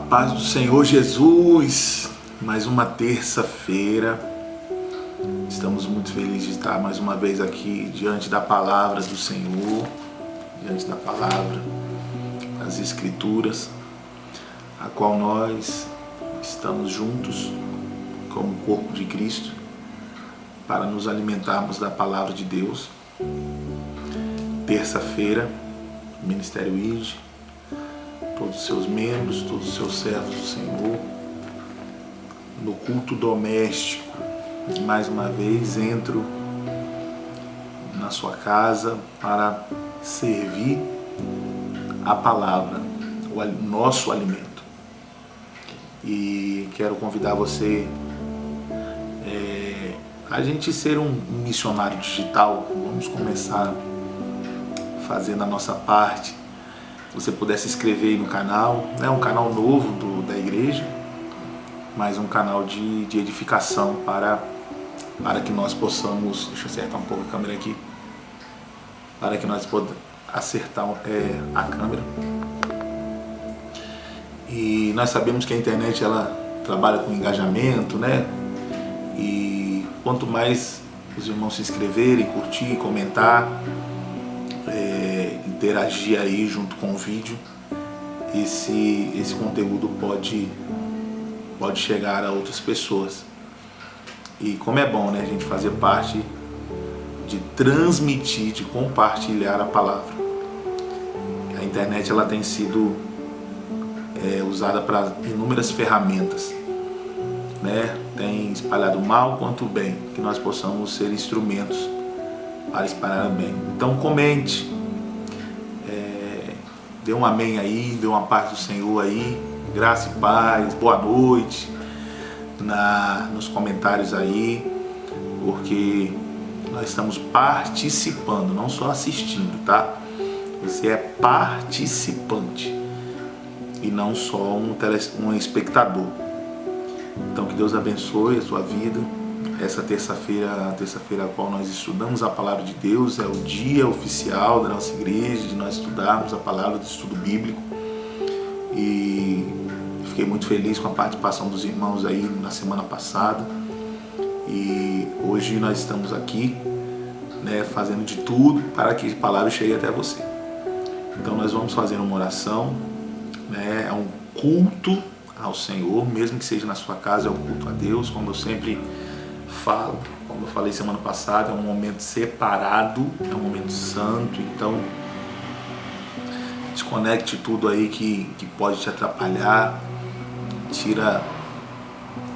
paz do Senhor Jesus, mais uma terça-feira. Estamos muito felizes de estar mais uma vez aqui diante da palavra do Senhor, diante da palavra, das Escrituras, a qual nós estamos juntos como corpo de Cristo para nos alimentarmos da palavra de Deus. Terça-feira, Ministério ID, todos os seus membros, todos os seus servos do Senhor, no culto doméstico. Mais uma vez entro na sua casa para servir a palavra, o nosso alimento. E quero convidar você a gente ser um missionário digital. Vamos começar fazendo a nossa parte. Se você puder se inscrever aí no canal, é um canal novo da igreja, mas um canal de edificação para que nós possamos, deixa eu acertar um pouco a câmera aqui, para que nós possamos acertar a câmera. E nós sabemos que a internet ela trabalha com engajamento, né? E quanto mais os irmãos se inscreverem, curtir, comentar, interagir aí junto com o vídeo, esse conteúdo pode chegar a outras pessoas. E como é bom, né, a gente fazer parte de transmitir, de compartilhar a palavra. A internet ela tem sido usada para inúmeras ferramentas, né? Tem espalhado mal quanto o bem, que nós possamos ser instrumentos para espalhar o bem. Então comente, dê um amém aí, dê uma paz do Senhor aí, graça e paz, boa noite nos comentários aí, porque nós estamos participando, não só assistindo, tá? Você é participante e não só um espectador. Então que Deus abençoe a sua vida. Essa terça-feira, a terça-feira a qual nós estudamos a palavra de Deus, é o dia oficial da nossa igreja, de nós estudarmos a palavra do estudo bíblico. E fiquei muito feliz com a participação dos irmãos aí na semana passada. E hoje nós estamos aqui, né, fazendo de tudo para que a palavra chegue até você. Então nós vamos fazer uma oração, né, é um culto ao Senhor, mesmo que seja na sua casa, é um culto a Deus, como eu sempre falo, como eu falei semana passada, é um momento separado, é um momento santo. Então desconecte tudo aí que pode te atrapalhar, tira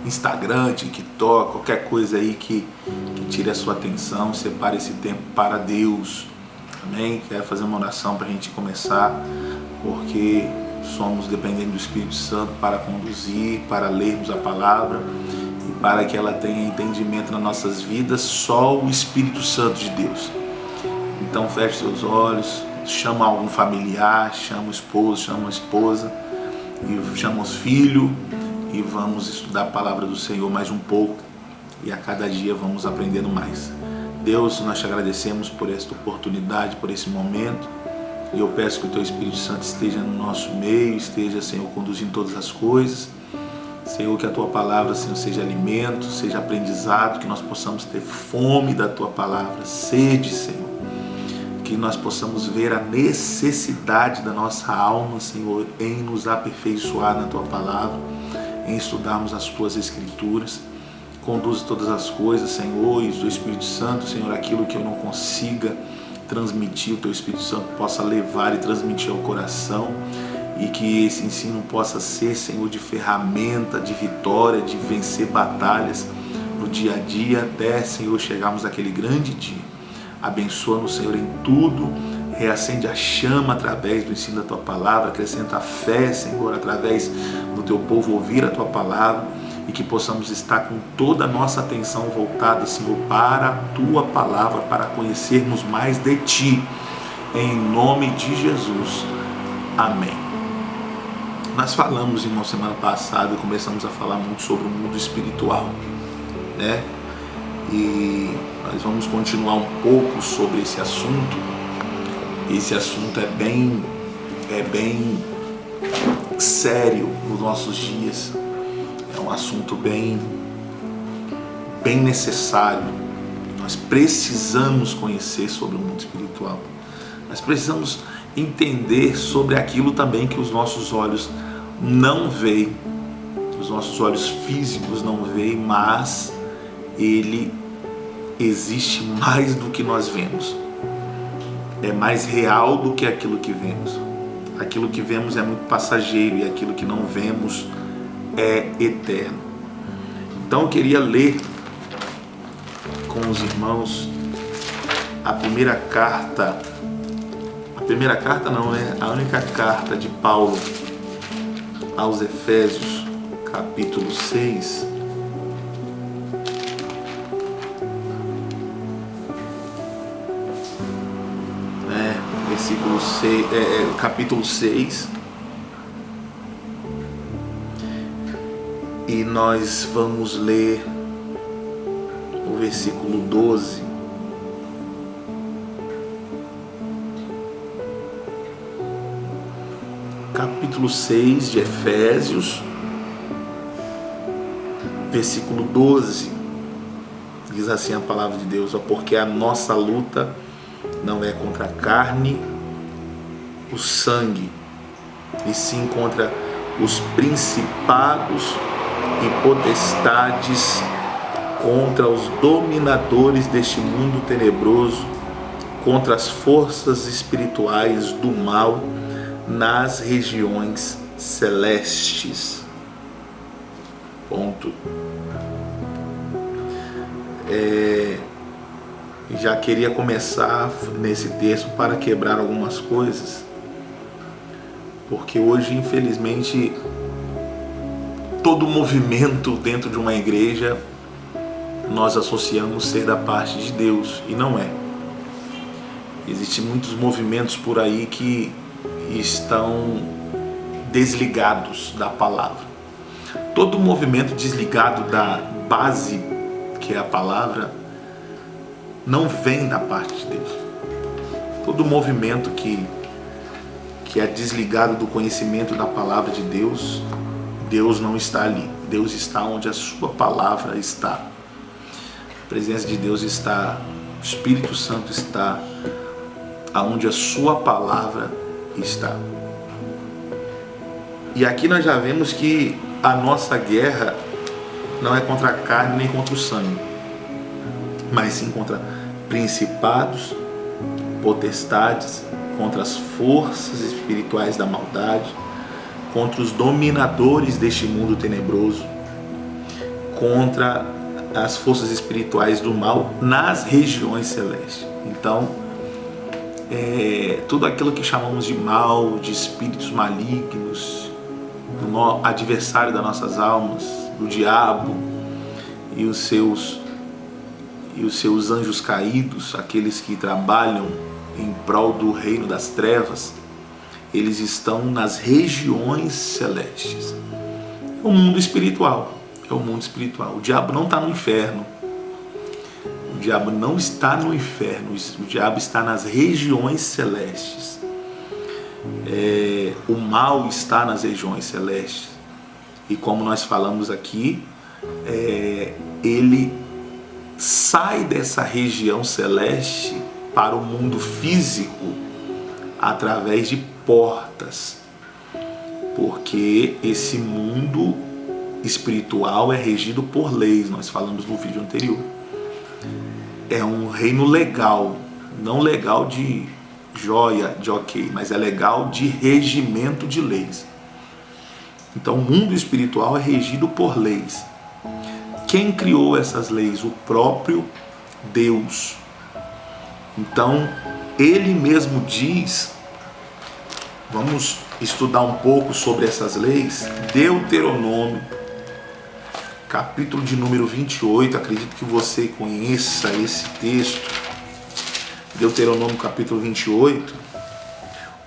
Instagram, TikTok, qualquer coisa aí que tire a sua atenção, separe esse tempo para Deus, amém? Quero fazer uma oração para a gente começar, porque somos dependentes do Espírito Santo para conduzir, para lermos a palavra e para que ela tenha entendimento nas nossas vidas, só o Espírito Santo de Deus. Então feche seus olhos, chama algum familiar, chama o esposo, chama a esposa, e chama os filhos, e vamos estudar a palavra do Senhor mais um pouco, e a cada dia vamos aprendendo mais. Deus, nós te agradecemos por esta oportunidade, por esse momento, e eu peço que o Teu Espírito Santo esteja no nosso meio, esteja, Senhor, conduzindo todas as coisas. Senhor, que a Tua palavra, Senhor, seja alimento, seja aprendizado, que nós possamos ter fome da Tua palavra, sede, Senhor, que nós possamos ver a necessidade da nossa alma, Senhor, em nos aperfeiçoar na Tua palavra, em estudarmos as Tuas Escrituras. Conduz todas as coisas, Senhor, e do Espírito Santo, Senhor, aquilo que eu não consiga transmitir, o Teu Espírito Santo possa levar e transmitir ao coração, e que esse ensino possa ser, Senhor, de ferramenta, de vitória, de vencer batalhas no dia a dia, até, Senhor, chegarmos àquele grande dia. Abençoa-nos, Senhor, em tudo, reacende a chama através do ensino da Tua palavra, acrescenta a fé, Senhor, através do Teu povo ouvir a Tua palavra, e que possamos estar com toda a nossa atenção voltada, Senhor, para a Tua palavra, para conhecermos mais de Ti, em nome de Jesus, amém. Nós falamos, irmão, semana passada, começamos a falar muito sobre o mundo espiritual, né? E nós vamos continuar um pouco sobre esse assunto. Esse assunto é bem sério nos nossos dias. É um assunto bem necessário. Nós precisamos conhecer sobre o mundo espiritual. Nós precisamos entender sobre aquilo também que os nossos olhos não veem, os nossos olhos físicos não veem, mas ele existe mais do que nós vemos. É mais real do que aquilo que vemos. Aquilo que vemos é muito passageiro e aquilo que não vemos é eterno. Então eu queria ler com os irmãos a primeira carta não, né? A única carta de Paulo aos Efésios, capítulo 6. Versículo 6, capítulo 6. E nós vamos ler o versículo 12. Capítulo 6 de Efésios, versículo 12. Diz assim a palavra de Deus: porque a nossa luta não é contra a carne, o sangue, e sim contra os principados e potestades, contra os dominadores deste mundo tenebroso, contra as forças espirituais do mal nas regiões celestes. Ponto. Já queria começar nesse texto para quebrar algumas coisas, porque hoje, infelizmente, todo movimento dentro de uma igreja nós associamos ser da parte de Deus, e não é. Existem muitos movimentos por aí que estão desligados da palavra. Todo movimento desligado da base, que é a palavra, não vem da parte de Deus. Todo movimento que é desligado do conhecimento da palavra de Deus, Deus não está ali. Deus está onde a sua palavra está. A presença de Deus está, o Espírito Santo está aonde a sua palavra está. E aqui nós já vemos que a nossa guerra não é contra a carne nem contra o sangue, mas sim contra principados, potestades, contra as forças espirituais da maldade, contra os dominadores deste mundo tenebroso, contra as forças espirituais do mal nas regiões celestes. Então, tudo aquilo que chamamos de mal, de espíritos malignos, do adversário das nossas almas, do diabo e os seus anjos caídos, aqueles que trabalham em prol do reino das trevas, eles estão nas regiões celestes. É o mundo espiritual. É o mundo espiritual. O diabo não está no inferno. O diabo não está no inferno. O diabo está nas regiões celestes. O mal está nas regiões celestes. E como nós falamos aqui, ele sai dessa região celeste para o mundo físico através de portas, porque esse mundo espiritual é regido por leis. Nós falamos no vídeo anterior. É um reino legal, não legal de joia, de ok, mas é legal de regimento de leis. Então o mundo espiritual é regido por leis. Quem criou essas leis? O próprio Deus. Então ele mesmo diz, vamos estudar um pouco sobre essas leis. Deuteronômio, capítulo de número 28, acredito que você conheça esse texto. Deuteronômio capítulo 28,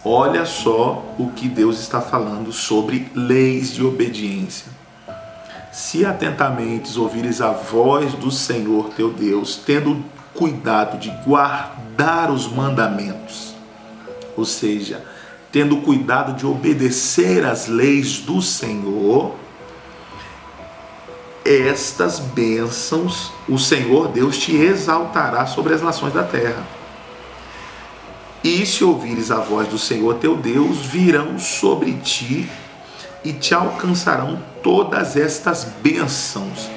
olha só o que Deus está falando sobre leis de obediência. Se atentamente ouvires a voz do Senhor teu Deus, tendo cuidado de guardar os mandamentos, ou seja, tendo cuidado de obedecer às leis do Senhor, estas bênçãos o Senhor Deus te exaltará sobre as nações da terra. E se ouvires a voz do Senhor teu Deus, virão sobre ti e te alcançarão todas estas bênçãos.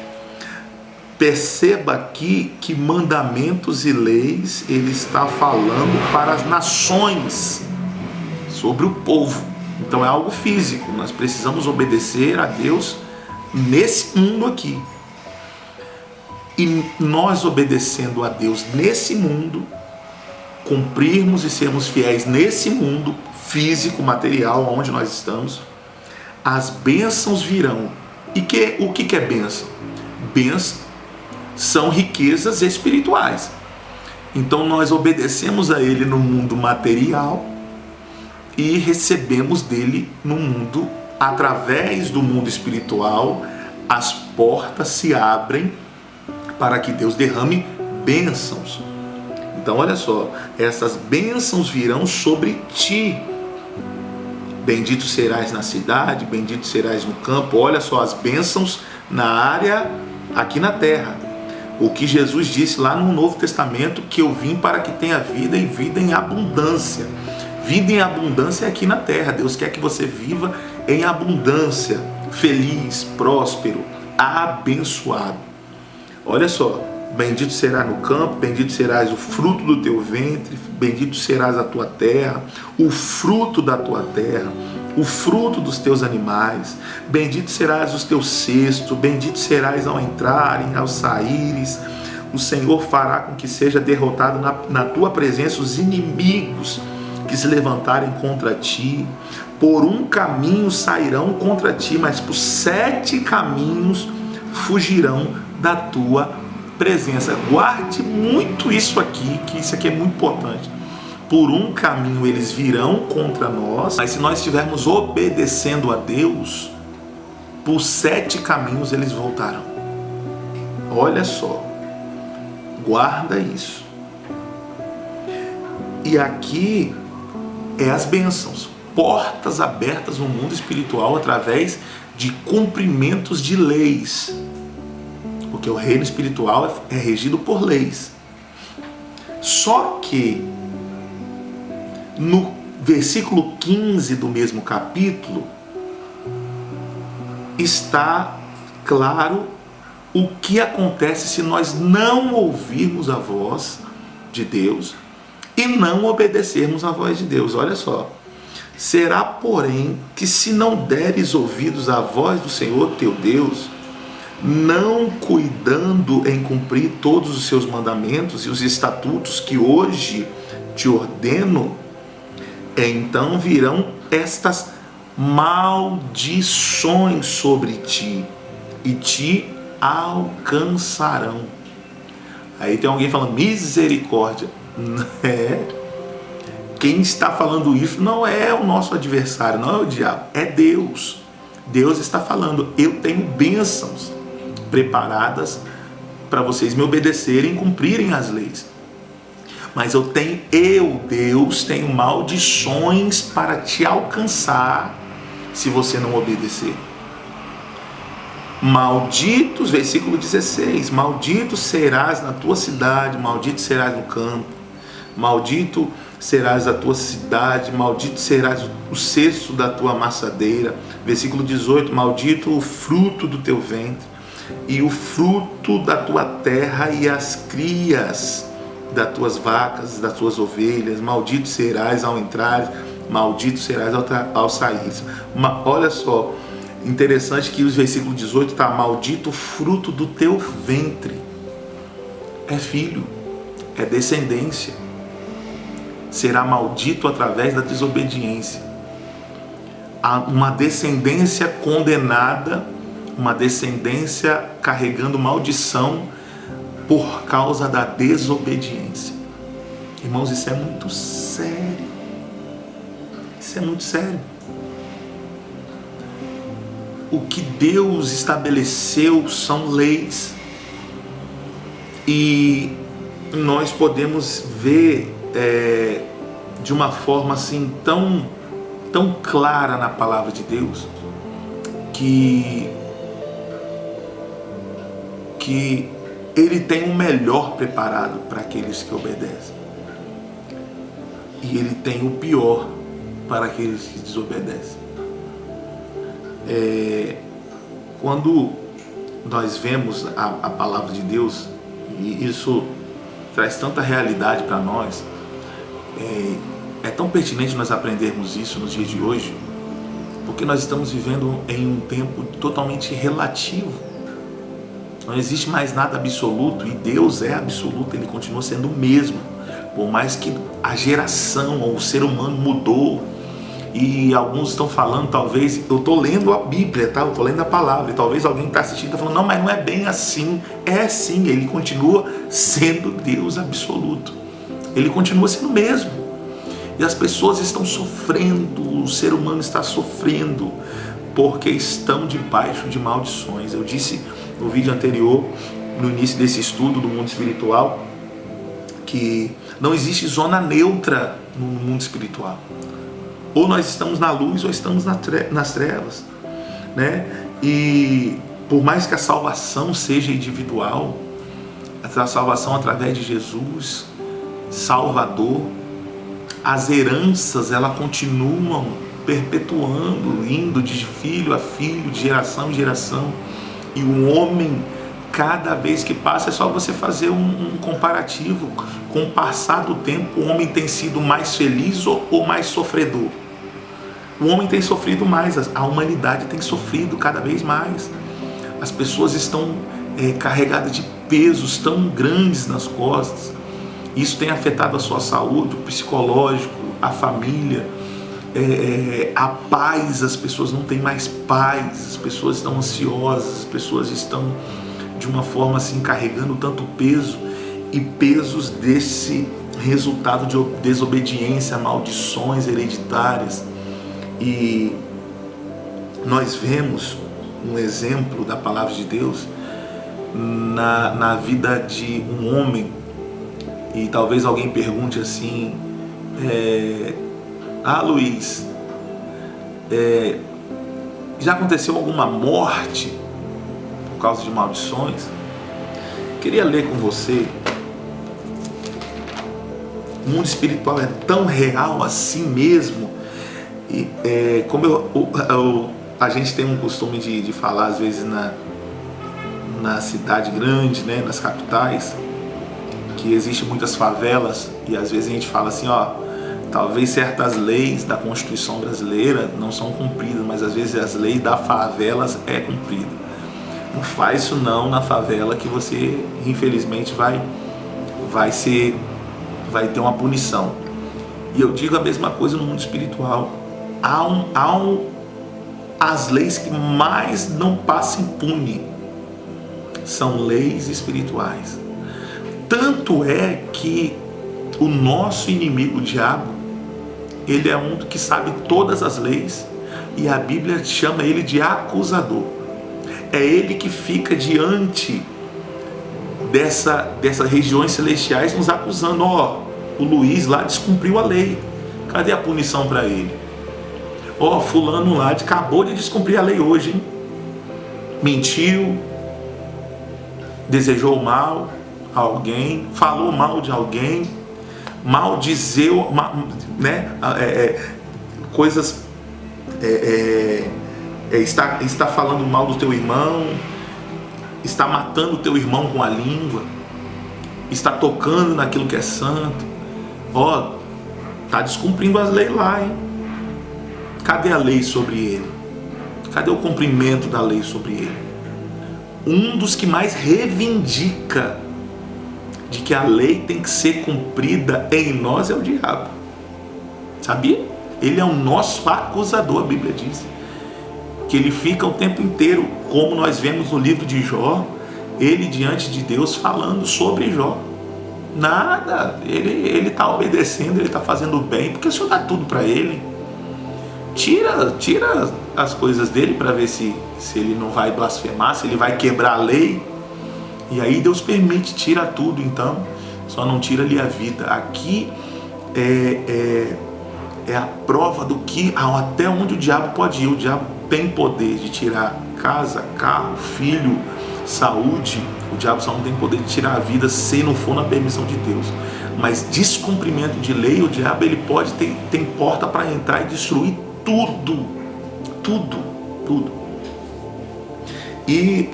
Perceba aqui que mandamentos e leis ele está falando para as nações, sobre o povo. Então é algo físico, nós precisamos obedecer a Deus nesse mundo aqui. E nós obedecendo a Deus nesse mundo, cumprirmos e sermos fiéis nesse mundo físico, material, onde nós estamos, as bênçãos virão. E o que é bênção? Bênção são riquezas espirituais. Então nós obedecemos a Ele no mundo material e recebemos dele no mundo, através do mundo espiritual, as portas se abrem para que Deus derrame bênçãos. Então olha só, essas bênçãos virão sobre ti. Bendito serás na cidade, bendito serás no campo. Olha só as bênçãos na área aqui na terra. O que Jesus disse lá no Novo Testamento, que eu vim para que tenha vida e vida em abundância. Vida em abundância é aqui na terra. Deus quer que você viva em abundância, feliz, próspero, abençoado. Olha só, bendito será no campo, bendito serás o fruto do teu ventre, bendito serás a tua terra, o fruto da tua terra, o fruto dos teus animais, bendito serás os teus cestos, bendito serás ao entrarem, ao saíres. O Senhor fará com que seja derrotado na tua presença os inimigos que se levantarem contra ti. Por um caminho sairão contra ti, mas por 7 caminhos fugirão da tua presença. Guarde muito isso aqui, que isso aqui é muito importante. Por um caminho eles virão contra nós, mas se nós estivermos obedecendo a Deus, por 7 caminhos eles voltarão. Olha só, guarda isso. E aqui é as bênçãos, portas abertas no mundo espiritual através de cumprimentos de leis, porque o reino espiritual é regido por leis. Só que no versículo 15 do mesmo capítulo está claro o que acontece se nós não ouvirmos a voz de Deus e não obedecermos à voz de Deus. Olha só, será porém que se não deres ouvidos à voz do Senhor teu Deus, não cuidando em cumprir todos os seus mandamentos e os estatutos que hoje te ordeno, então virão estas maldições sobre ti e te alcançarão. Aí tem alguém falando misericórdia. Quem está falando isso não é o nosso adversário, não é o diabo, é Deus. Deus está falando, eu tenho bênçãos preparadas para vocês me obedecerem e cumprirem as leis. Mas Deus, tenho maldições para te alcançar se você não obedecer. Malditos, versículo 16, maldito serás na tua cidade, maldito serás no campo, maldito serás a tua cidade, maldito serás o cesto da tua amassadeira. Versículo 18, maldito o fruto do teu ventre, e o fruto da tua terra, e as crias das tuas vacas, das tuas ovelhas. Maldito serás ao entrar, maldito serás ao sair. Olha só, interessante que os versículo 18 está maldito o fruto do teu ventre. É filho, é descendência. Será maldito através da desobediência. Há uma descendência condenada, uma descendência carregando maldição por causa da desobediência. Irmãos, isso é muito sério. Isso é muito sério. O que Deus estabeleceu são leis. E nós podemos ver de uma forma assim tão tão clara na palavra de Deus que Ele tem o melhor preparado para aqueles que obedecem. E Ele tem o pior para aqueles que desobedecem. Quando nós vemos a palavra de Deus, e isso traz tanta realidade para nós, é tão pertinente nós aprendermos isso nos dias de hoje, porque nós estamos vivendo em um tempo totalmente relativo. Não existe mais nada absoluto, e Deus é absoluto, Ele continua sendo o mesmo. Por mais que a geração ou o ser humano mudou, e alguns estão falando, talvez, eu estou lendo a Bíblia, tá? Eu estou lendo a palavra, e talvez alguém que está assistindo está falando, não, mas não é bem assim. É sim, Ele continua sendo Deus absoluto. Ele continua sendo o mesmo. E as pessoas estão sofrendo, o ser humano está sofrendo, porque estão debaixo de maldições. Eu disse no vídeo anterior, no início desse estudo do mundo espiritual, que não existe zona neutra no mundo espiritual. Ou nós estamos na luz ou estamos nas trevas, né? E por mais que a salvação seja individual, a salvação através de Jesus, Salvador, as heranças elas continuam perpetuando, indo de filho a filho, de geração em geração. E o homem, cada vez que passa, é só você fazer um comparativo. Com o passar do tempo, o homem tem sido mais feliz ou mais sofredor? O homem tem sofrido mais, a humanidade tem sofrido cada vez mais. As pessoas estão carregadas de pesos tão grandes nas costas. Isso tem afetado a sua saúde, o psicológico, a família, a paz. As pessoas não têm mais paz, as pessoas estão ansiosas, as pessoas estão de uma forma assim carregando tanto peso, e pesos desse resultado de desobediência, maldições hereditárias. E nós vemos um exemplo da palavra de Deus na vida de um homem. E talvez alguém pergunte assim, Luiz, já aconteceu alguma morte por causa de maldições? Queria ler com você. O mundo espiritual é tão real assim mesmo. E como a gente tem um costume de falar às vezes na cidade grande, né, nas capitais, que existem muitas favelas, e às vezes a gente fala assim, talvez certas leis da Constituição brasileira não são cumpridas, mas às vezes as leis da favelas é cumprida. Não faz isso não na favela, que você infelizmente vai ter uma punição. E eu digo a mesma coisa no mundo espiritual. As leis que mais não passam impune são leis espirituais. Tanto é que o nosso inimigo, o diabo, ele é um que sabe todas as leis, e a Bíblia chama ele de acusador. É ele que fica diante dessas regiões celestiais nos acusando. O Luiz lá descumpriu a lei, cadê a punição para ele? Fulano lá acabou de descumprir a lei hoje, hein? Mentiu, desejou mal a alguém, falou mal de alguém, maldizeu, né? Coisas, está falando mal do teu irmão, está matando o teu irmão com a língua, está tocando naquilo que é santo. Está descumprindo as leis lá, hein? Cadê a lei sobre ele? Cadê o cumprimento da lei sobre ele? Um dos que mais reivindica de que a lei tem que ser cumprida em nós é o diabo. Sabia? Ele é o nosso acusador, a Bíblia diz. Que ele fica o tempo inteiro, como nós vemos no livro de Jó, ele diante de Deus falando sobre Jó. Nada, ele está obedecendo, ele está fazendo bem, porque o Senhor dá tudo para ele. Tira as coisas dele para ver se ele não vai blasfemar, se ele vai quebrar a lei. E aí Deus permite, tira tudo então, só não tira ali a vida. Aqui é a prova do que até onde o diabo pode ir. O diabo tem poder de tirar casa, carro, filho, saúde. O diabo só não tem poder de tirar a vida se não for na permissão de Deus. Mas descumprimento de lei, o diabo ele pode tem porta para entrar e destruir tudo. E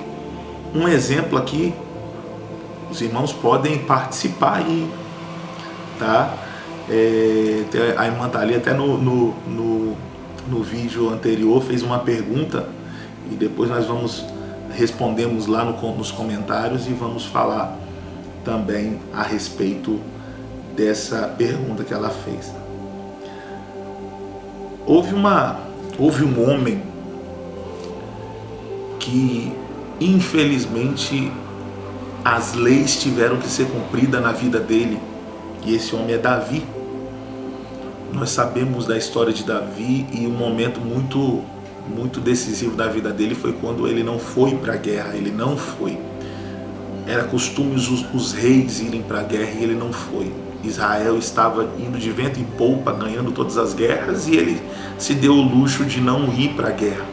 um exemplo aqui, os irmãos podem participar aí, tá? A irmã Thalia até no vídeo anterior fez uma pergunta e depois nós respondemos lá nos comentários e vamos falar também a respeito dessa pergunta que ela fez. Houve um homem que infelizmente as leis tiveram que ser cumpridas na vida dele, e esse homem é Davi. Nós sabemos da história de Davi e um momento muito decisivo da vida dele foi quando ele não foi para a guerra. Ele não foi. Era costume os reis irem para a guerra e ele não foi. Israel estava indo de vento em polpa, ganhando todas as guerras, e ele se deu o luxo de não ir para a guerra.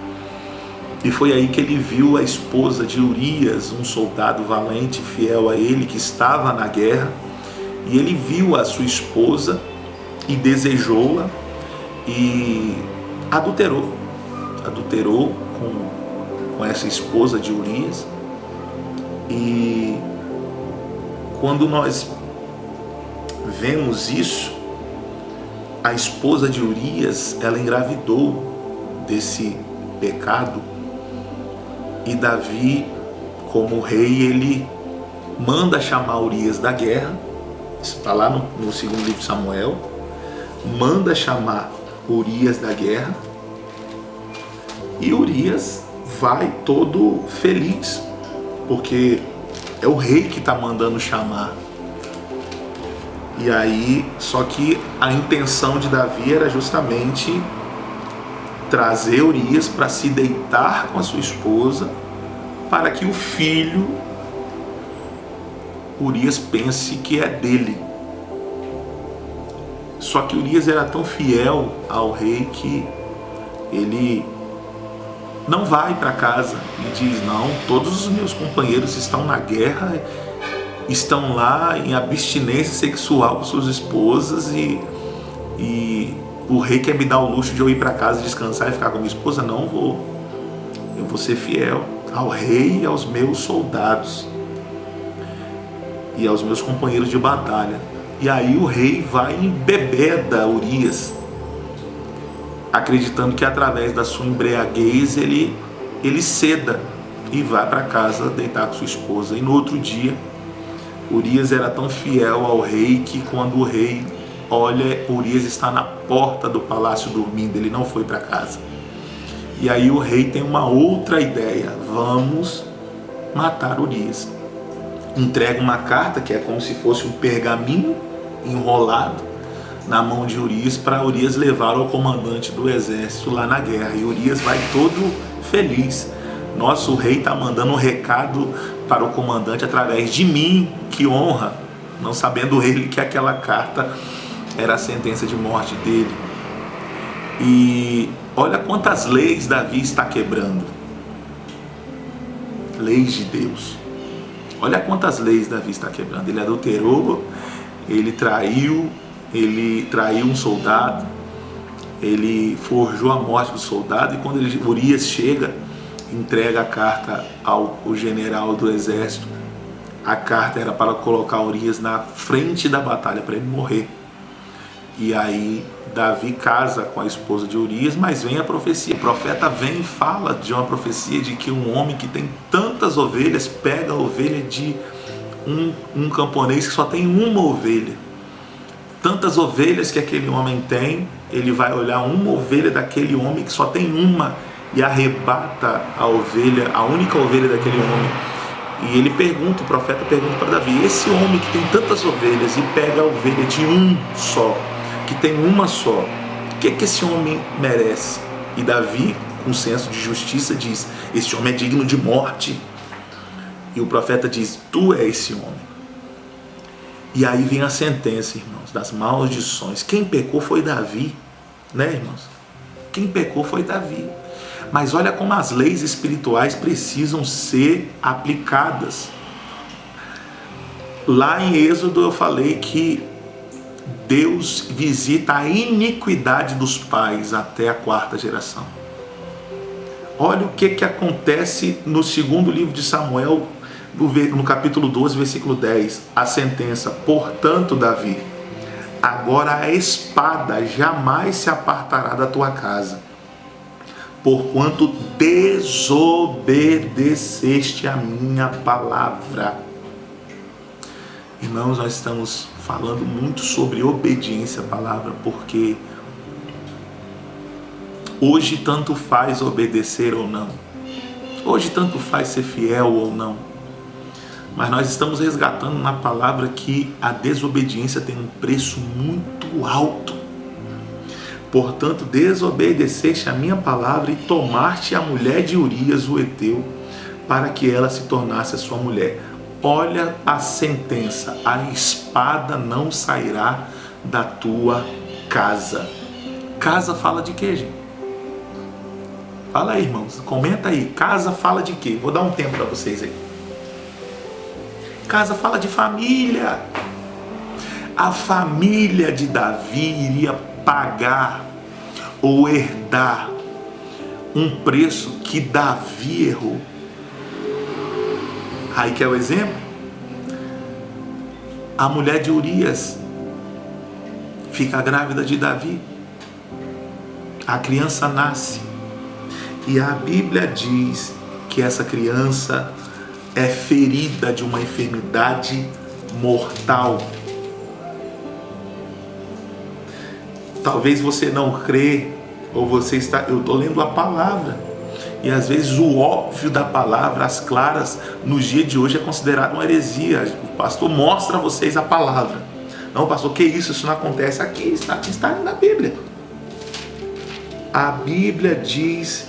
E foi aí que ele viu a esposa de Urias, um soldado valente, fiel a ele, que estava na guerra, e ele viu a sua esposa e desejou-a e adulterou com essa esposa de Urias. E quando nós vemos isso, a esposa de Urias, ela engravidou desse pecado, e Davi, como rei, ele manda chamar Urias da guerra. Isso está lá no segundo livro de Samuel. Manda chamar Urias da guerra, e Urias vai todo feliz, porque é o rei que está mandando chamar. E aí, só que a intenção de Davi era justamente trazer Urias para se deitar com a sua esposa, para que o filho Urias pense que é dele. Só que Urias era tão fiel ao rei que ele não vai para casa e diz: não, todos os meus companheiros estão na guerra, estão lá em abstinência sexual com suas esposas, e o rei quer me dar o luxo de eu ir para casa descansar e ficar com minha esposa. Não vou. Eu vou ser fiel ao rei e aos meus soldados e aos meus companheiros de batalha. E aí o rei vai e embebeda Urias, acreditando que através da sua embriaguez ele ceda e vai para casa deitar com sua esposa. E no outro dia, Urias era tão fiel ao rei que quando o rei olha, Urias está na porta do palácio dormindo, ele não foi para casa. E aí o rei tem uma outra ideia: vamos matar Urias. Entrega uma carta que é como se fosse um pergaminho enrolado na mão de Urias, para Urias levar ao comandante do exército lá na guerra. E Urias vai todo feliz: nosso rei está mandando um recado para o comandante através de mim, que honra, não sabendo ele que aquela carta era a sentença de morte dele. E olha quantas leis Davi está quebrando. Leis de Deus. Olha quantas leis Davi está quebrando. Ele adulterou, ele traiu um soldado, ele forjou a morte do soldado, e quando Urias chega, entrega a carta ao general do exército. A carta era para colocar Urias na frente da batalha, para ele morrer. E aí Davi casa com a esposa de Urias, mas vem a profecia. O profeta vem e fala de uma profecia de que um homem que tem tantas ovelhas pega a ovelha de um camponês que só tem uma ovelha. Tantas ovelhas que aquele homem tem, ele vai olhar uma ovelha daquele homem que só tem uma e arrebata a ovelha, a única ovelha daquele homem. E ele pergunta, o profeta pergunta para Davi: esse homem que tem tantas ovelhas e pega a ovelha de um só, que tem uma só, o que esse homem merece? E Davi, com senso de justiça, diz: esse homem é digno de morte. E o profeta diz: tu é esse homem. E aí vem a sentença, irmãos, das maldições. Quem pecou foi Davi. né, irmãos? Quem pecou foi Davi. Mas olha como as leis espirituais precisam ser aplicadas. Lá em Êxodo eu falei que Deus visita a iniquidade dos pais até a 4ª geração. Olha o que acontece no 2º livro de Samuel, no capítulo 12, versículo 10. A sentença: portanto, Davi, agora a espada jamais se apartará da tua casa, porquanto desobedeceste a minha palavra. Irmãos, nós estamos falando muito sobre obediência à palavra, porque hoje tanto faz obedecer ou não. Hoje tanto faz ser fiel ou não. Mas nós estamos resgatando na palavra que a desobediência tem um preço muito alto. Portanto, desobedeceste a minha palavra e tomaste a mulher de Urias, o heteu, para que ela se tornasse a sua mulher. Olha a sentença: a espada não sairá da tua casa. Casa fala de quê, gente? Fala aí, irmãos, comenta aí. Casa fala de quê? Vou dar um tempo para vocês aí. Casa fala de família. A família de Davi iria pagar ou herdar um preço que Davi errou. Aí que é o exemplo. A mulher de Urias fica grávida de Davi. A criança nasce. E a Bíblia diz que essa criança é ferida de uma enfermidade mortal. Talvez você não crê, ou você está... Eu estou lendo a palavra. E às vezes o óbvio da palavra, as claras, no dia de hoje é considerado uma heresia. O pastor mostra a vocês a palavra. Não, pastor, que isso? Isso não acontece. Aqui está na Bíblia. A Bíblia diz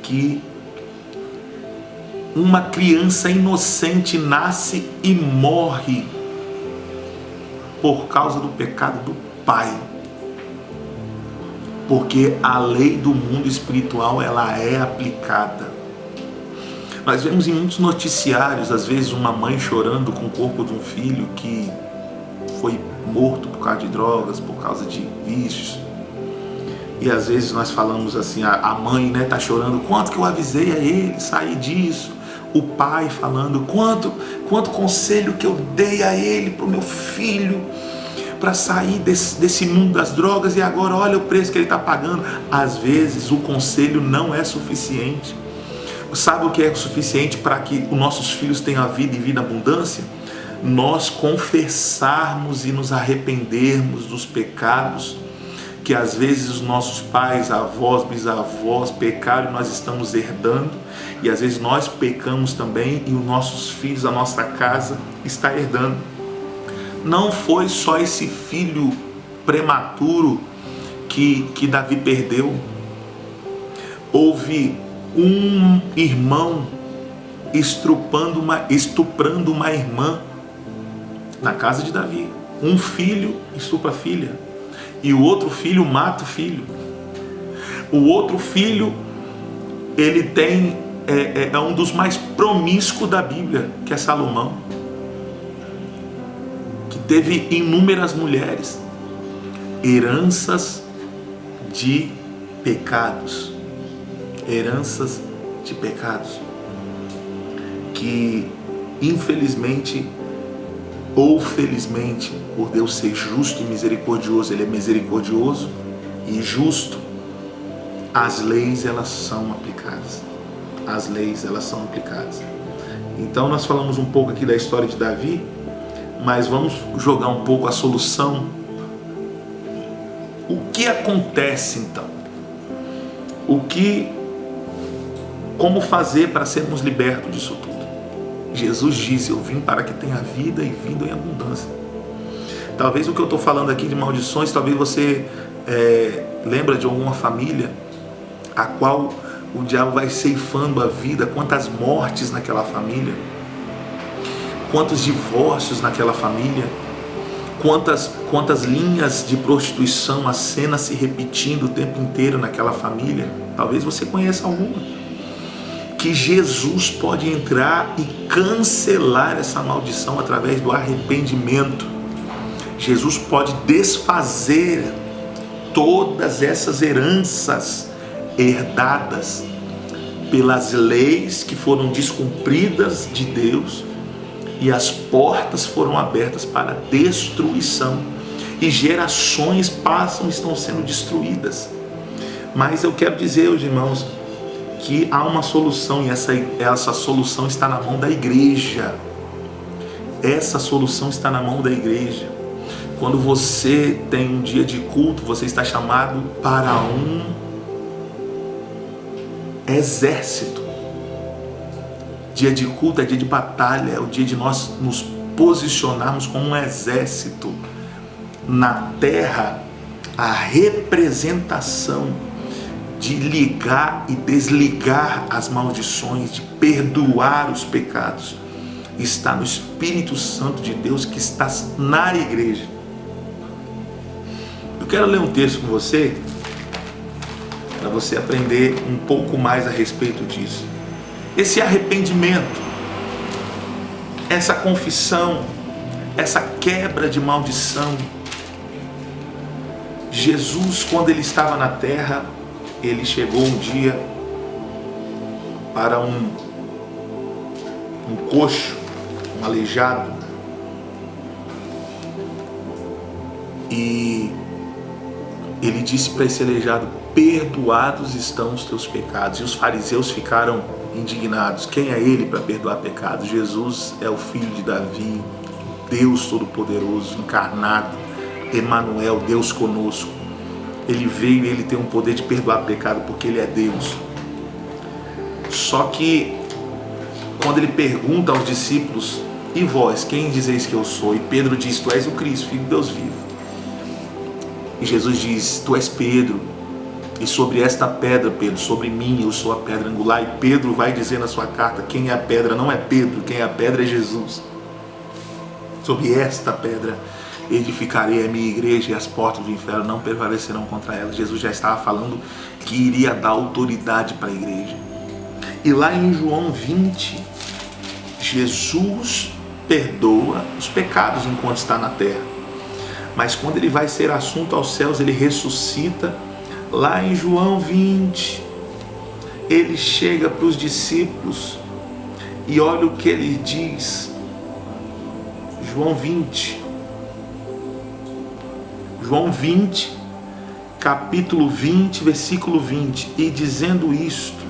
que uma criança inocente nasce e morre por causa do pecado do pai. Porque a lei do mundo espiritual, ela é aplicada. Nós vemos em muitos noticiários, às vezes, uma mãe chorando com o corpo de um filho que foi morto por causa de drogas, por causa de vícios. E às vezes nós falamos assim, a mãe, né, tá chorando: quanto que eu avisei a ele sair disso? O pai falando: quanto conselho que eu dei a ele, pro meu filho, para sair desse mundo das drogas, e agora olha o preço que ele está pagando. Às vezes o conselho não é suficiente. Sabe o que é suficiente para que os nossos filhos tenham a vida e vida abundância? Nós confessarmos e nos arrependermos dos pecados que às vezes os nossos pais, avós, bisavós pecaram e nós estamos herdando, e às vezes nós pecamos também e os nossos filhos, a nossa casa está herdando. Não foi só esse filho prematuro que Davi perdeu. Houve um irmão estuprando uma irmã na casa de Davi. Um filho estupra a filha. E o outro filho mata o filho. O outro filho, ele tem é um dos mais promíscuos da Bíblia, que é Salomão, que teve inúmeras mulheres. Heranças de pecados. Heranças de pecados. Que infelizmente ou felizmente, por Deus ser justo e misericordioso, Ele é misericordioso e justo, as leis elas são aplicadas. As leis elas são aplicadas. Então nós falamos um pouco aqui da história de Davi, mas vamos jogar um pouco a solução. O que acontece então? Como fazer para sermos libertos disso tudo? Jesus disse: eu vim para que tenha vida e vida em abundância. Talvez o que eu estou falando aqui de maldições, talvez você lembra de alguma família a qual o diabo vai ceifando a vida. Quantas mortes naquela família, quantos divórcios naquela família, Quantas linhas de prostituição, a cena se repetindo o tempo inteiro naquela família. Talvez você conheça alguma. Que Jesus pode entrar e cancelar essa maldição através do arrependimento. Jesus pode desfazer todas essas heranças herdadas pelas leis que foram descumpridas de Deus, e as portas foram abertas para destruição, e gerações estão sendo destruídas. Mas eu quero dizer aos irmãos que há uma solução, e essa solução está na mão da igreja. Essa solução está na mão da igreja. Quando você tem um dia de culto, você está chamado para um exército. Dia de culto é dia de batalha, é o dia de nós nos posicionarmos como um exército na terra. A representação de ligar e desligar as maldições, de perdoar os pecados, está no Espírito Santo de Deus que está na igreja. Eu quero ler um texto com você, para você aprender um pouco mais a respeito disso. Esse arrependimento, essa confissão, essa quebra de maldição. Jesus, quando ele estava na terra, ele chegou um dia para um coxo, um aleijado, e ele disse para esse aleijado: perdoados estão os teus pecados. E os fariseus ficaram indignados. Quem é ele para perdoar pecados? Jesus é o filho de Davi, Deus Todo-Poderoso, encarnado, Emanuel, Deus conosco. Ele veio e ele tem um poder de perdoar pecado porque ele é Deus. Só que quando ele pergunta aos discípulos: e vós, quem dizeis que eu sou? E Pedro diz: tu és o Cristo, Filho de Deus vivo. E Jesus diz: tu és Pedro, e sobre esta pedra, Pedro, sobre mim eu sou a pedra angular. E Pedro vai dizer na sua carta: quem é a pedra não é Pedro, quem é a pedra é Jesus. Sobre esta pedra edificarei a minha igreja, e as portas do inferno não prevalecerão contra ela. Jesus já estava falando que iria dar autoridade para a igreja. E lá em João 20, Jesus perdoa os pecados enquanto está na terra. Mas quando ele vai ser assunto aos céus, ele ressuscita. Lá em João 20, ele chega para os discípulos e olha o que ele diz. João 20, capítulo 20, versículo 20. E dizendo isto,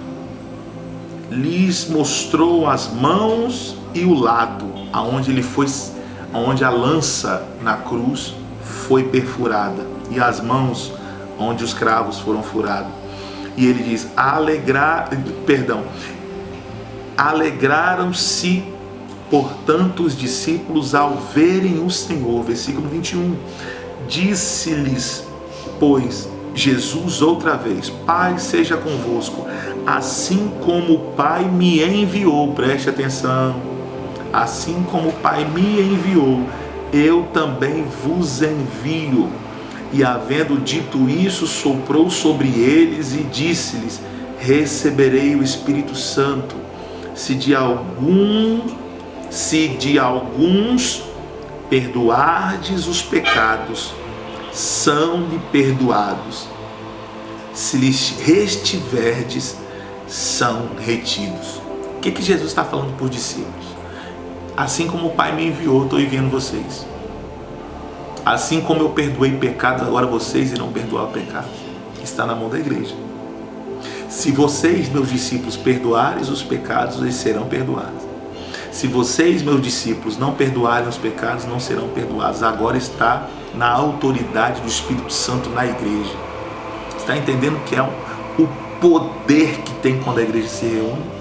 lhes mostrou as mãos e o lado, aonde a lança na cruz foi perfurada, e as mãos onde os cravos foram furados. E ele diz: alegraram-se, portanto, os discípulos ao verem o Senhor. Versículo 21. Disse-lhes, pois, Jesus outra vez: Pai seja convosco, assim como o Pai me enviou. Preste atenção. Assim como o Pai me enviou, eu também vos envio. E havendo dito isso, soprou sobre eles e disse-lhes: receberei o Espírito Santo. Se de alguns perdoardes os pecados, são-lhe perdoados. Se lhes restiverdes, são retidos. O que Jesus está falando para os discípulos? Assim como o Pai me enviou, estou enviando vocês. Assim como eu perdoei pecados, agora vocês irão perdoar o pecado. Está na mão da igreja. Se vocês, meus discípulos, perdoarem os pecados, eles serão perdoados. Se vocês, meus discípulos, não perdoarem os pecados, não serão perdoados. Agora está na autoridade do Espírito Santo na igreja. Está entendendo o que é o poder que tem quando a igreja se reúne?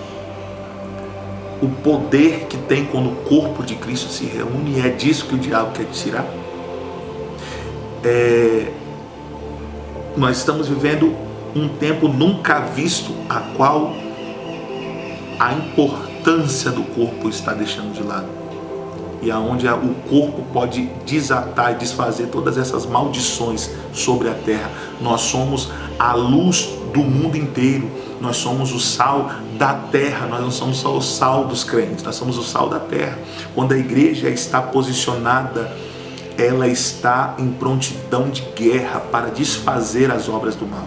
O poder que tem quando o corpo de Cristo se reúne, e é disso que o diabo quer tirar. Nós estamos vivendo um tempo nunca visto, a qual a importância do corpo está deixando de lado. e aonde o corpo pode desatar e desfazer todas essas maldições sobre a terra. Nós somos a luz do mundo inteiro, nós somos o sal da terra, nós não somos só o sal dos crentes, nós somos o sal da terra. Quando a igreja está posicionada, ela está em prontidão de guerra para desfazer as obras do mal.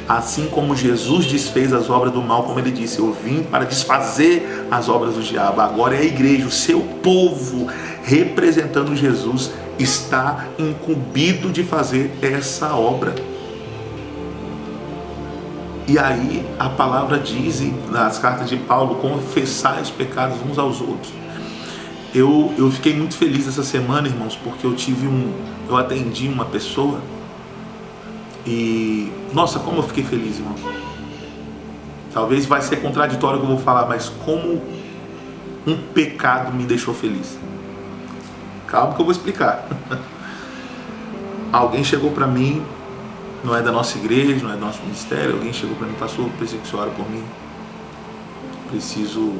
Assim como Jesus desfez as obras do mal, como ele disse, eu vim para desfazer as obras do diabo. Agora é a igreja, o seu povo, representando Jesus, está incumbido de fazer essa obra. E aí a palavra diz nas cartas de Paulo, confessai os pecados uns aos outros. Eu fiquei muito feliz essa semana, irmãos, porque eu atendi uma pessoa e, nossa, como eu fiquei feliz, irmãos. Talvez vai ser contraditório o que eu vou falar, mas como um pecado me deixou feliz. Calma que eu vou explicar. Alguém chegou para mim, não é da nossa igreja, não é do nosso ministério, alguém chegou para mim, pastor, eu preciso que o senhor ore por mim. Preciso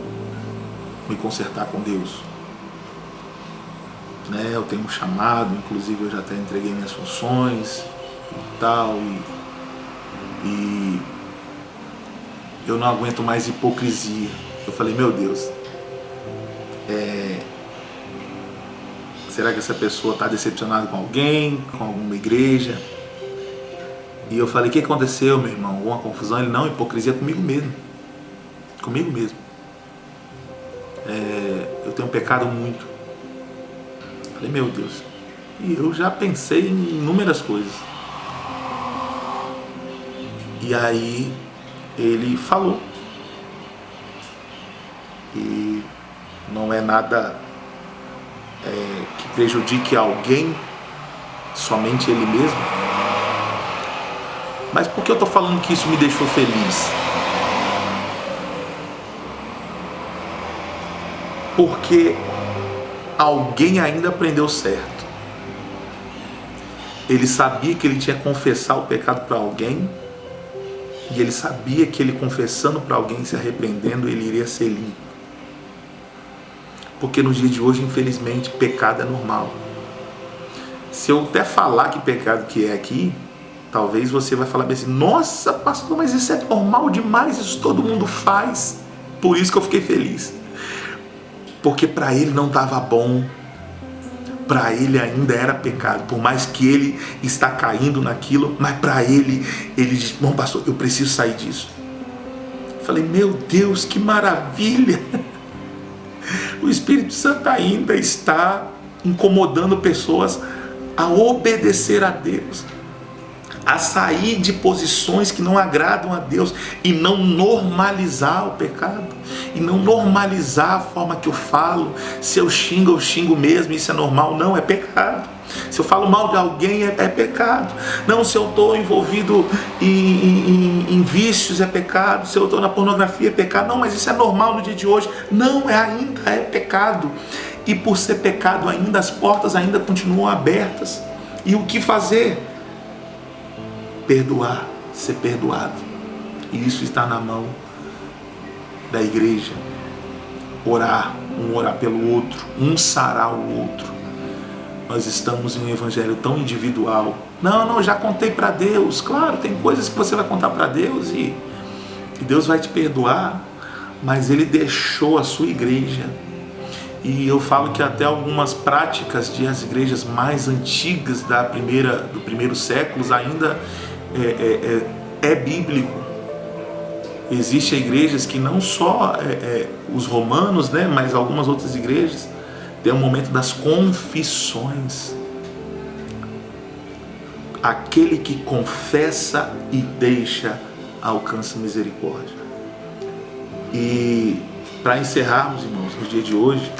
me consertar com Deus. Eu tenho um chamado, inclusive eu já até entreguei minhas funções e tal, e eu não aguento mais hipocrisia. Eu falei, meu Deus, será que essa pessoa está decepcionada com alguém, com alguma igreja? E eu falei, o que aconteceu, meu irmão? Alguma confusão? Ele, não, hipocrisia comigo mesmo. Comigo mesmo. Eu tenho pecado muito. Eu falei, meu Deus. E eu já pensei em inúmeras coisas. E aí ele falou. E não é nada que prejudique alguém, somente ele mesmo. Mas por que eu estou falando que isso me deixou feliz? Porque alguém ainda aprendeu certo. Ele sabia que ele tinha que confessar o pecado para alguém, e ele sabia que ele confessando para alguém, se arrependendo, ele iria ser limpo. Porque no dia de hoje, infelizmente, pecado é normal. Se eu até falar que pecado que é aqui, talvez você vai falar bem assim, nossa pastor, mas isso é normal demais, isso todo mundo faz. Por isso que eu fiquei feliz. Porque para ele não estava bom. Para ele ainda era pecado. Por mais que ele está caindo naquilo, mas para ele diz, bom pastor, eu preciso sair disso. Eu falei, meu Deus, que maravilha. O Espírito Santo ainda está incomodando pessoas a obedecer a Deus, a sair de posições que não agradam a Deus e não normalizar o pecado, e não normalizar a forma que eu falo. Se eu xingo mesmo, isso é normal. Não, é pecado. Se eu falo mal de alguém, é pecado. Não, se eu estou envolvido em vícios, é pecado. Se eu estou na pornografia, é pecado. Não, mas isso é normal no dia de hoje. Não, ainda é pecado. E por ser pecado ainda, as portas ainda continuam abertas. E o que fazer? Perdoar, ser perdoado. E isso está na mão da igreja. Orar, um orar pelo outro, um sarar o outro. Nós estamos em um evangelho tão individual. Não, já contei para Deus. Claro, tem coisas que você vai contar para Deus e Deus vai te perdoar, mas Ele deixou a sua igreja. E eu falo que até algumas práticas de as igrejas mais antigas do primeiro século ainda é bíblico. Existem igrejas que não só os romanos, mas algumas outras igrejas tem um momento das confissões. Aquele que confessa e deixa alcança misericórdia. E para encerrarmos, irmãos, no dia de hoje,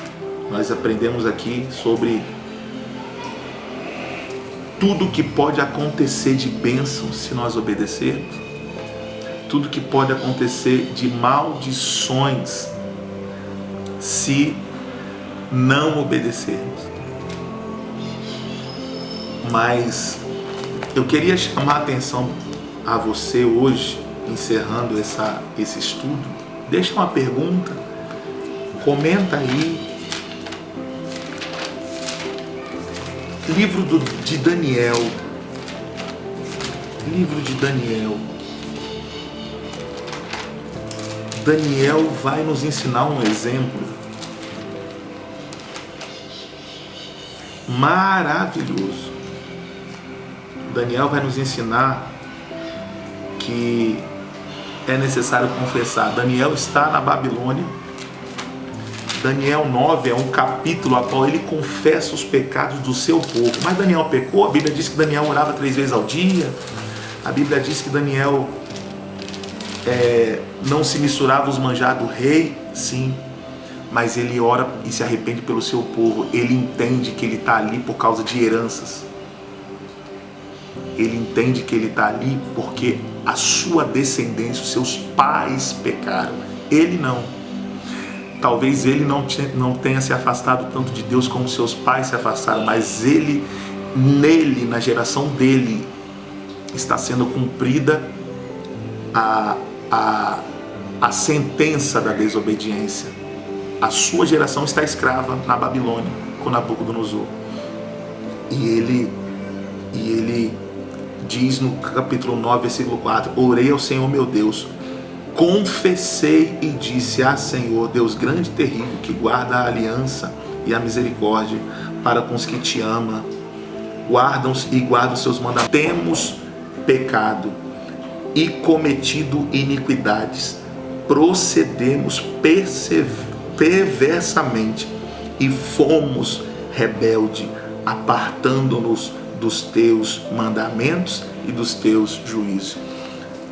nós aprendemos aqui sobre tudo que pode acontecer de bênção se nós obedecermos, tudo que pode acontecer de maldições se não obedecermos. Mas eu queria chamar a atenção a você hoje, encerrando esse estudo. Deixa uma pergunta, comenta aí Livro de Daniel. Livro de Daniel. Daniel vai nos ensinar um exemplo maravilhoso. Daniel vai nos ensinar que é necessário confessar. Daniel está na Babilônia. Daniel 9 é um capítulo a qual ele confessa os pecados do seu povo. Mas Daniel pecou? A Bíblia diz que Daniel orava 3 vezes ao dia. A Bíblia diz que Daniel não se misturava os manjar do rei. Sim, mas ele ora e se arrepende pelo seu povo. Ele entende que ele está ali por causa de heranças. Ele entende que ele está ali porque a sua descendência, os seus pais pecaram. Ele não. Talvez ele não tenha se afastado tanto de Deus como seus pais se afastaram, mas nele, na geração dele, está sendo cumprida a sentença da desobediência. A sua geração está escrava na Babilônia, com Nabucodonosor. E ele diz no capítulo 9, versículo 4, orei ao Senhor meu Deus, confessei e disse, Senhor, Deus grande e terrível, que guarda a aliança e a misericórdia para com os que te amam, guardam os seus mandamentos. Temos pecado e cometido iniquidades, procedemos perversamente e fomos rebelde, apartando-nos dos teus mandamentos e dos teus juízos.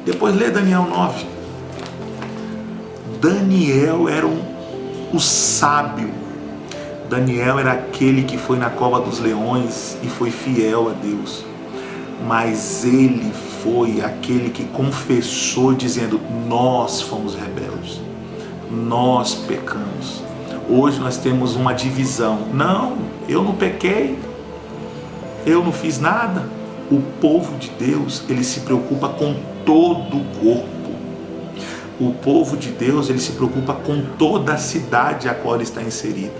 Depois lê Daniel 9. Daniel era o sábio. Daniel era aquele que foi na cova dos leões e foi fiel a Deus. Mas ele foi aquele que confessou dizendo, nós fomos rebeldes, nós pecamos. Hoje nós temos uma divisão. Não, eu não pequei, eu não fiz nada. O povo de Deus, ele se preocupa com todo o corpo. O povo de Deus, ele se preocupa com toda a cidade a qual ele está inserido.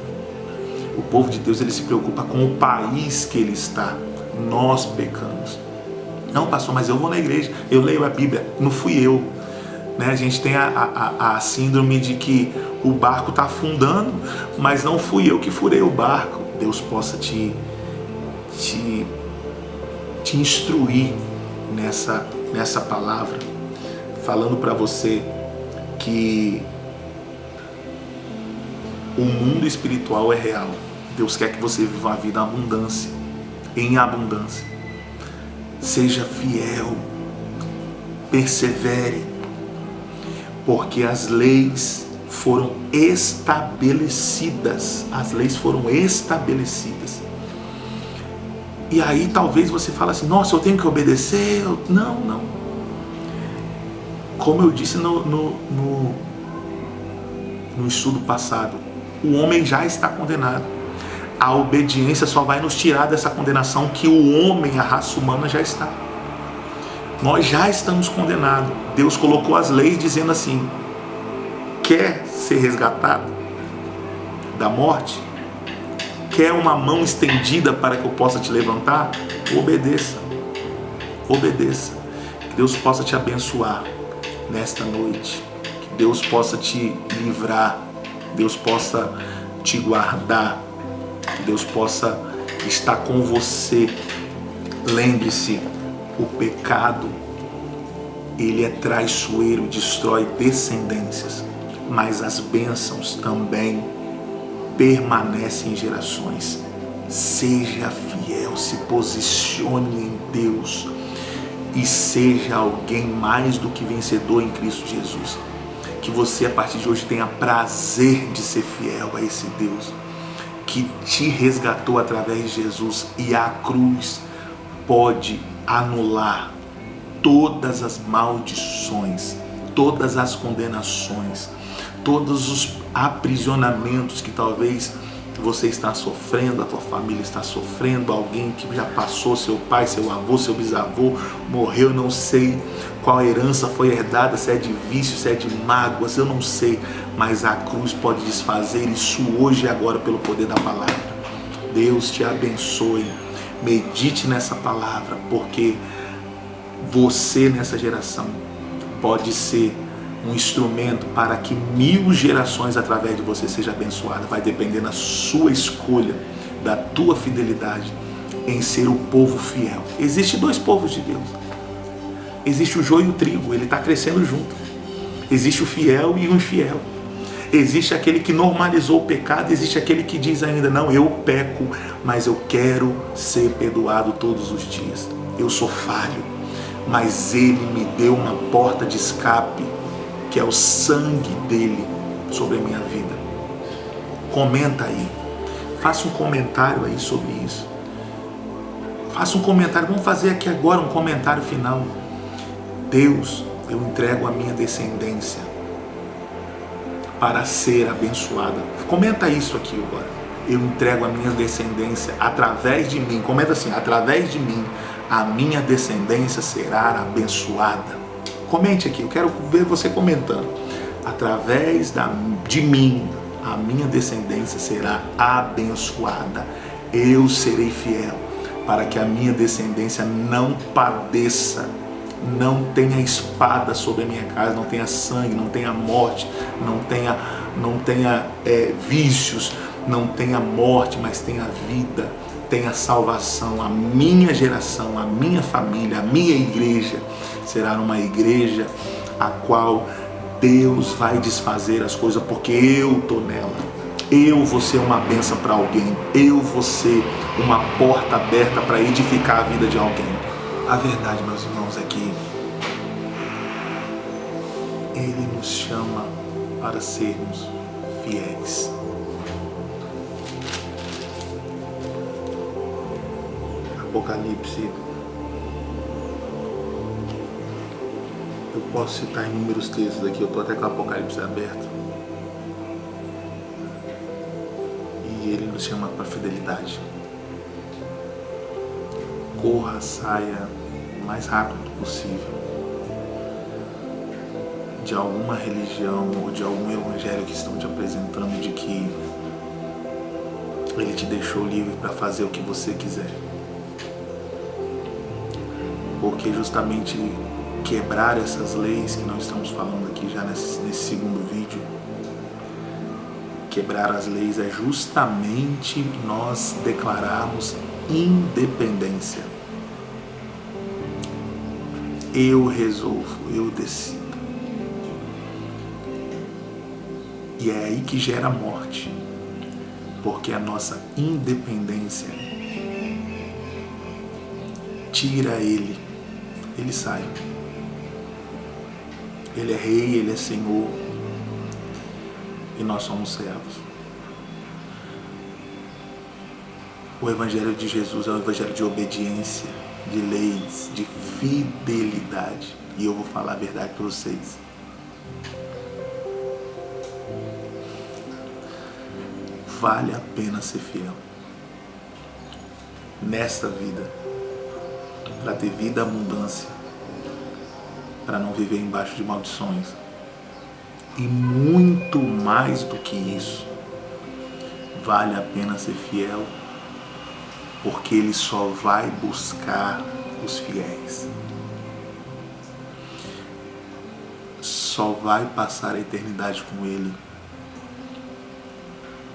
O povo de Deus, ele se preocupa com o país que ele está. Nós pecamos. Não, pastor, mas eu vou na igreja, eu leio a Bíblia. Não fui eu. Né? A gente tem a síndrome de que o barco está afundando, mas não fui eu que furei o barco. Deus possa te instruir nessa palavra, falando para você que o mundo espiritual é real. Deus quer que você viva uma vida em abundância. Seja fiel, persevere, porque as leis foram estabelecidas. As leis foram estabelecidas. E aí talvez você fale assim, nossa, eu tenho que obedecer? Não. Como eu disse no estudo passado, o homem já está condenado. A obediência só vai nos tirar dessa condenação que o homem, a raça humana, já está. Nós já estamos condenados. Deus colocou as leis dizendo assim, quer ser resgatado da morte? Quer uma mão estendida para que eu possa te levantar? Obedeça. Obedeça. Que Deus possa te abençoar nesta noite. Que Deus possa te livrar. Deus possa te guardar. Que Deus possa estar com você. Lembre-se, o pecado, ele é traiçoeiro, destrói descendências. Mas as bênçãos também permanece em gerações. Seja fiel, se posicione em Deus e seja alguém mais do que vencedor em Cristo Jesus. Que você a partir de hoje tenha prazer de ser fiel a esse Deus que te resgatou através de Jesus, e a cruz pode anular todas as maldições, todas as condenações, todos os aprisionamentos que talvez você está sofrendo, a tua família está sofrendo, alguém que já passou, seu pai, seu avô, seu bisavô morreu, não sei qual herança foi herdada, se é de vício, se é de mágoas, eu não sei, mas a cruz pode desfazer isso hoje e agora pelo poder da palavra. Deus te abençoe, Medite nessa palavra, porque você nessa geração pode ser um instrumento para que 1000 gerações através de você seja abençoada. Vai depender da sua escolha, da tua fidelidade em ser o povo fiel. Existem 2 povos de Deus. Existe o joio e o trigo, ele está crescendo junto. Existe o fiel e o infiel. Existe aquele que normalizou o pecado, existe aquele que diz ainda, não, eu peco, mas eu quero ser perdoado todos os dias. Eu sou falho, mas Ele me deu uma porta de escape, que é o sangue dele sobre a minha vida. Comenta aí, faça um comentário aí sobre isso. Faça um comentário, vamos fazer aqui agora um comentário final. Deus, eu entrego a minha descendência para ser abençoada. Comenta isso aqui agora. Eu entrego a minha descendência através de mim. Comenta assim, através de mim, a minha descendência será abençoada. Comente aqui, eu quero ver você comentando. Através de mim, a minha descendência será abençoada. Eu serei fiel para que a minha descendência não padeça, não tenha espada sobre a minha casa, não tenha sangue, não tenha morte, não tenha vícios, não tenha morte, mas tenha vida, tenha salvação. A minha geração, a minha família, a minha igreja será uma igreja a qual Deus vai desfazer as coisas, porque eu estou nela. Eu vou ser uma bênção para alguém, eu vou ser uma porta aberta para edificar a vida de alguém. A verdade, meus irmãos, é que Ele nos chama para sermos fiéis. Apocalipse, eu posso citar inúmeros textos aqui, eu estou até com o Apocalipse aberto. E Ele nos chama para fidelidade. Corra, saia o mais rápido possível de alguma religião ou de algum evangelho que estão te apresentando de que Ele te deixou livre para fazer o que você quiser. Porque justamente quebrar essas leis que nós estamos falando aqui já nesse segundo vídeo, quebrar as leis é justamente nós declararmos independência. Eu resolvo, eu decido. E é aí que gera a morte, porque a nossa independência tira ele sai. Ele é rei, ele é senhor, e nós somos servos. O evangelho de Jesus é um evangelho de obediência, de leis, de fidelidade. E eu vou falar a verdade para vocês. Vale a pena ser fiel nesta vida, para ter vida, abundância, para não viver embaixo de maldições. E muito mais do que isso, vale a pena ser fiel, porque Ele só vai buscar os fiéis. Só vai passar a eternidade com Ele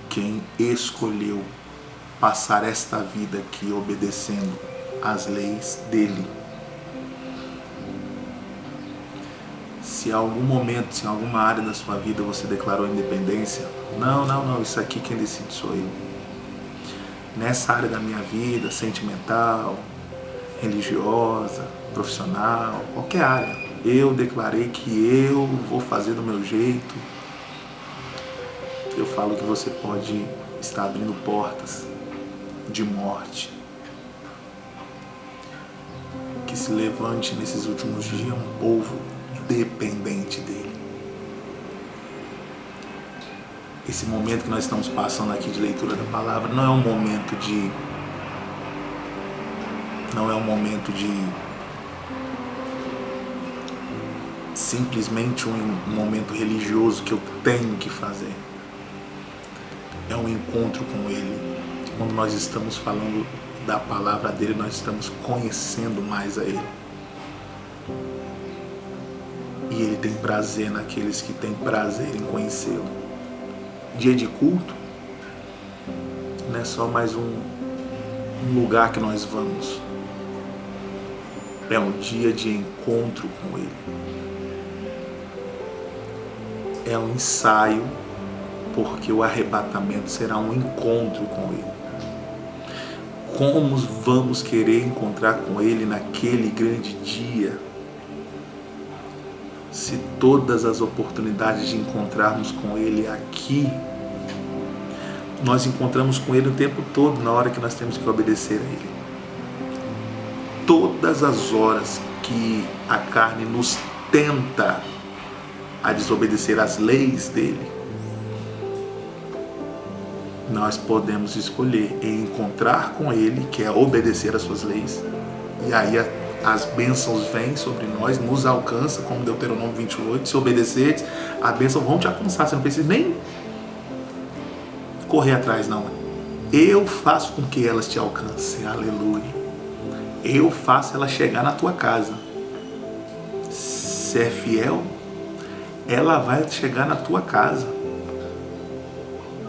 quem escolheu passar esta vida aqui obedecendo às leis dele. Se em algum momento, se em alguma área da sua vida você declarou independência, não, isso aqui quem decide sou eu. Nessa área da minha vida, sentimental, religiosa, profissional, qualquer área, eu declarei que eu vou fazer do meu jeito. Eu falo que você pode estar abrindo portas de morte. Que se levante nesses últimos dias um povo dependente dele. Esse momento que nós estamos passando aqui de leitura da palavra não é um momento de simplesmente um momento religioso que eu tenho que fazer. É um encontro com Ele, quando nós estamos falando da palavra dele, nós estamos conhecendo mais a ele. E ele tem prazer naqueles que têm prazer em conhecê-lo. Dia de culto não é só mais um lugar que nós vamos. É um dia de encontro com ele. É um ensaio, porque o arrebatamento será um encontro com ele. Como vamos querer encontrar com ele naquele grande dia, se todas as oportunidades de encontrarmos com ele aqui, nós encontramos com ele o tempo todo, na hora que nós temos que obedecer a ele. Todas as horas que a carne nos tenta a desobedecer às leis dele, nós podemos escolher em encontrar com ele, que é obedecer às suas leis, e aí as bênçãos vêm sobre nós, nos alcança, como Deuteronômio 28, se obedecer, a bênção vão te alcançar, você não precisa nem correr atrás, não. Eu faço com que elas te alcancem, aleluia. Eu faço ela chegar na tua casa. Se é fiel, ela vai chegar na tua casa,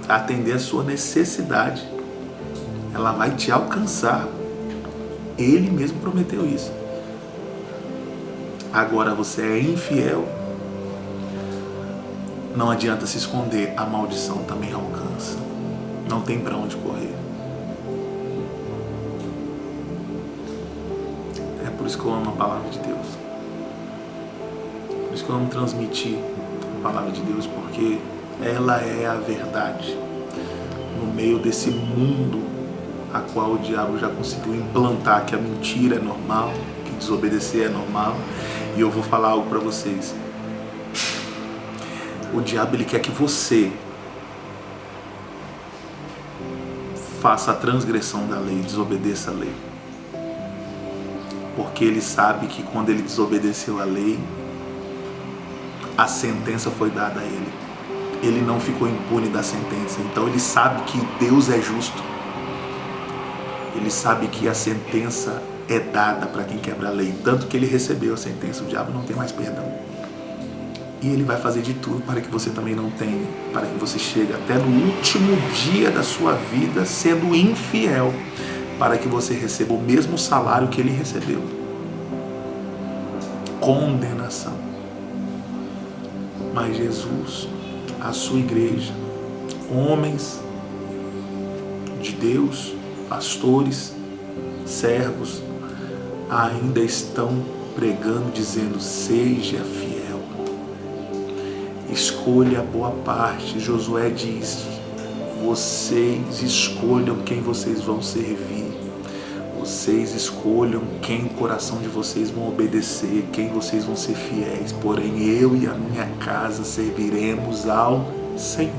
atender a sua necessidade, ela vai te alcançar. Ele mesmo prometeu isso. Agora você é infiel, não adianta se esconder, a maldição também alcança, não tem para onde correr. É por isso que eu amo a palavra de Deus, por isso que eu amo transmitir a palavra de Deus, porque ela é a verdade no meio desse mundo a qual o diabo já conseguiu implantar que a mentira é normal, que desobedecer é normal. E eu vou falar algo para vocês. O diabo, ele quer que você faça a transgressão da lei, desobedeça a lei. Porque ele sabe que quando ele desobedeceu a lei, a sentença foi dada a ele. Ele não ficou impune da sentença. Então ele sabe que Deus é justo. Ele sabe que a sentença é dada para quem quebra a lei. Tanto que ele recebeu a sentença. O diabo não tem mais perdão. E ele vai fazer de tudo para que você também não tenha. Para que você chegue até no último dia da sua vida sendo infiel. Para que você receba o mesmo salário que ele recebeu. Condenação. Mas Jesus, a sua igreja, homens de Deus, pastores, servos, ainda estão pregando, dizendo: seja fiel, escolha a boa parte. Josué diz: vocês escolham quem vocês vão servir, vocês escolham quem o coração de vocês vão obedecer, quem vocês vão ser fiéis. Porém eu e a minha casa serviremos ao Senhor.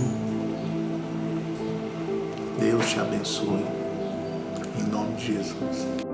Deus te abençoe, em nome de Jesus.